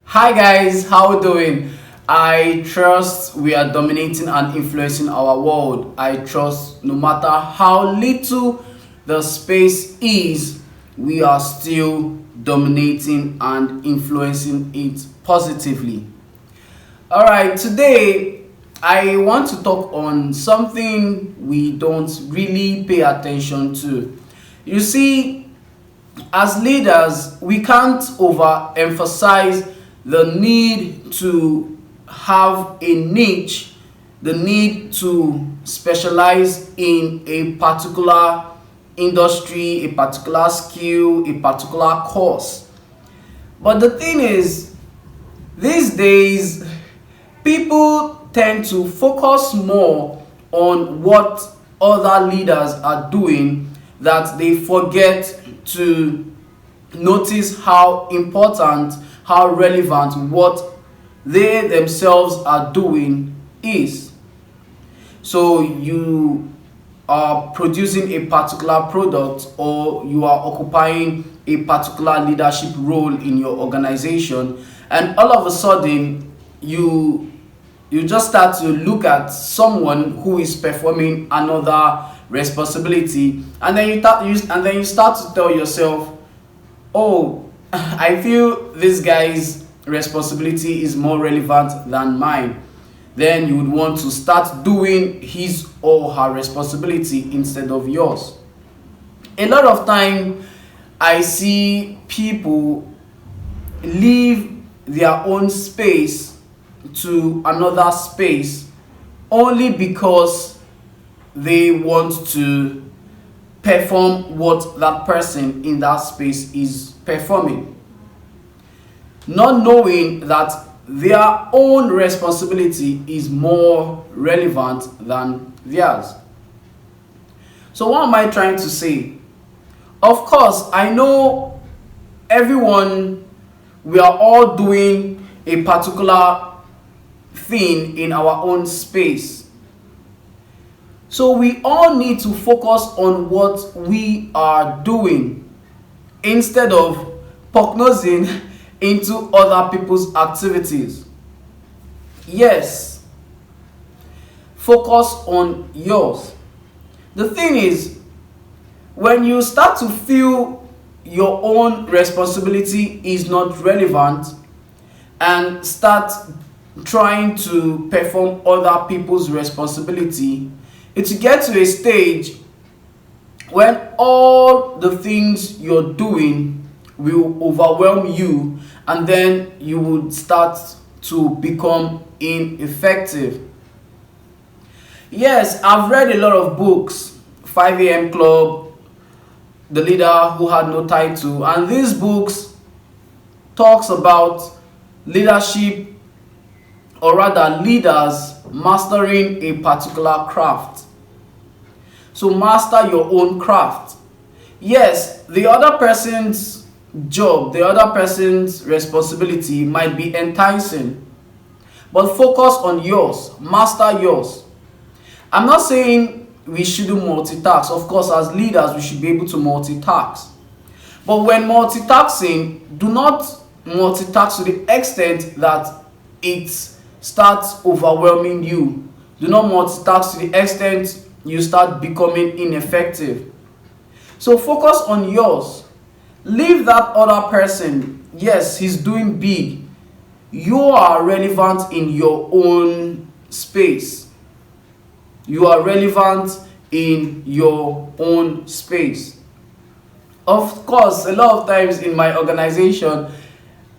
Hi guys, how we doing? I trust we are dominating and influencing our world. I trust no matter how little the space is, we are still dominating and influencing it positively. Alright, today I want to talk on something we don't really pay attention to. You see, as leaders, we can't overemphasize the need to have a niche, the need to specialize in a particular industry, a particular skill, a particular course. But the thing is, these days, people tend to focus more on what other leaders are doing, that they forget to notice how important, how relevant what they themselves are doing is. So you are producing a particular product, or you are occupying a particular leadership role in your organization, and all of a sudden you just start to look at someone who is performing another responsibility, and then you start to tell yourself, oh, I feel this guy's responsibility is more relevant than mine. Then you would want to start doing his or her responsibility instead of yours. A lot of time I see people leave their own space to another space only because they want to perform what that person in that space is performing, not knowing that their own responsibility is more relevant than theirs. So what am I trying to say? Of course, I know everyone, we are all doing a particular thing in our own space. So we all need to focus on what we are doing instead of prognosing into other people's activities. Yes, focus on yours. The thing is, when you start to feel your own responsibility is not relevant and start trying to perform other people's responsibility, it will get to a stage when all the things you're doing will overwhelm you, and then you would start to become ineffective. Yes, I've read a lot of books, 5 a.m. Club, The Leader Who Had No Title, and these books talks about leadership, or rather leaders mastering a particular craft. So master your own craft. Yes, the other person's job, the other person's responsibility might be enticing, but focus on yours, master yours. I'm not saying we shouldn't multitask. Of course, as leaders, we should be able to multitask. But when multitasking, do not multitask to the extent that it starts overwhelming you. Do not multitask to the extent you start becoming ineffective. So focus on yours. Leave that other person. Yes, he's doing big. You are relevant in your own space. You are relevant in your own space. Of course, a lot of times in my organization,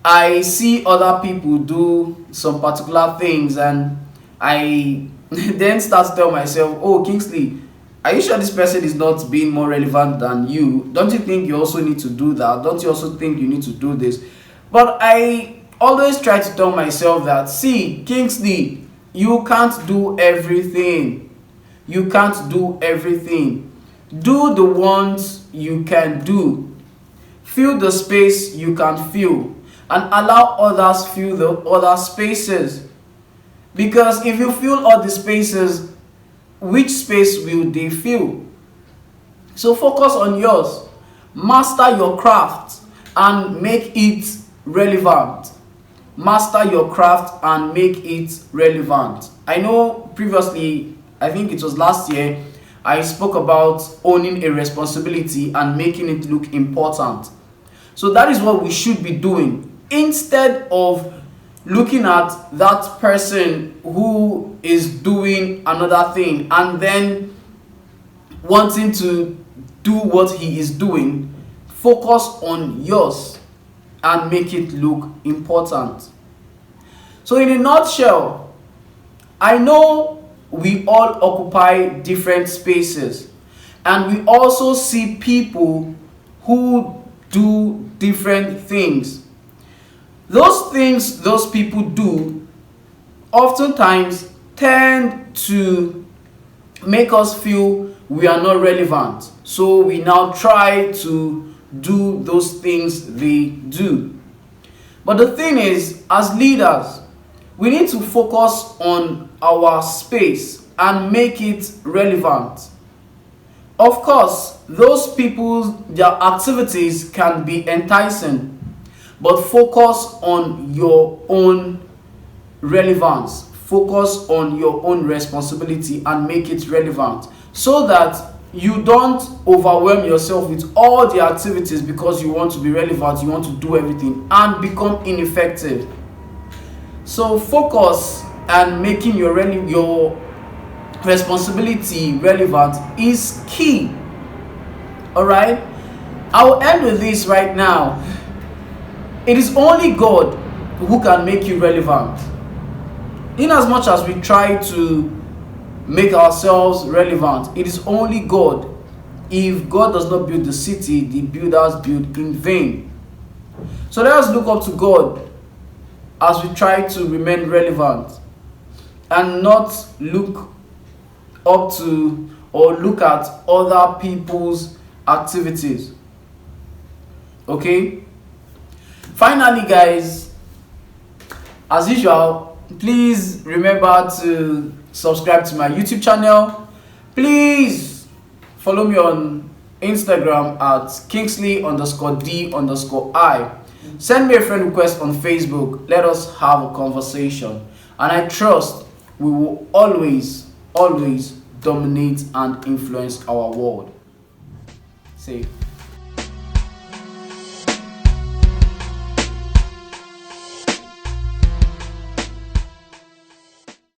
I see other people do some particular things, and I then start to tell myself, oh, Kingsley, are you sure this person is not being more relevant than you? Don't you think you also need to do that? Don't you also think you need to do this? But I always try to tell myself that, see, Kingsley, you can't do everything. You can't do everything. Do the ones you can do. Fill the space you can fill, and allow others fill the other spaces. Because if you fill all the spaces, which space will they fill? So focus on yours. Master your craft and make it relevant. Master your craft and make it relevant. I know previously, I think it was last year, I spoke about owning a responsibility and making it look important. So that is what we should be doing instead of looking at that person who is doing another thing and then wanting to do what he is doing. Focus on yours and make it look important. So in a nutshell, I know we all occupy different spaces and we also see people who do different things. Those things those people do oftentimes tend to make us feel we are not relevant. So we now try to do those things they do. But the thing is, as leaders, we need to focus on our space and make it relevant. Of course, those people's their activities can be enticing, but focus on your own relevance. Focus on your own responsibility and make it relevant so that you don't overwhelm yourself with all the activities because you want to be relevant, you want to do everything and become ineffective. So focus and making your responsibility relevant is key. All right, I'll end with this right now. It is only God who can make you relevant. In as much as we try to make ourselves relevant, it is only God. If God does not build the city, the builders build in vain. So let us look up to God as we try to remain relevant and not look up to or look at other people's activities. Okay? Finally, guys, as usual, please remember to subscribe to my YouTube channel. Please follow me on Instagram at Kingsley_D_I. Send me a friend request on Facebook. Let us have a conversation. And I trust we will always dominate and influence our world. Say.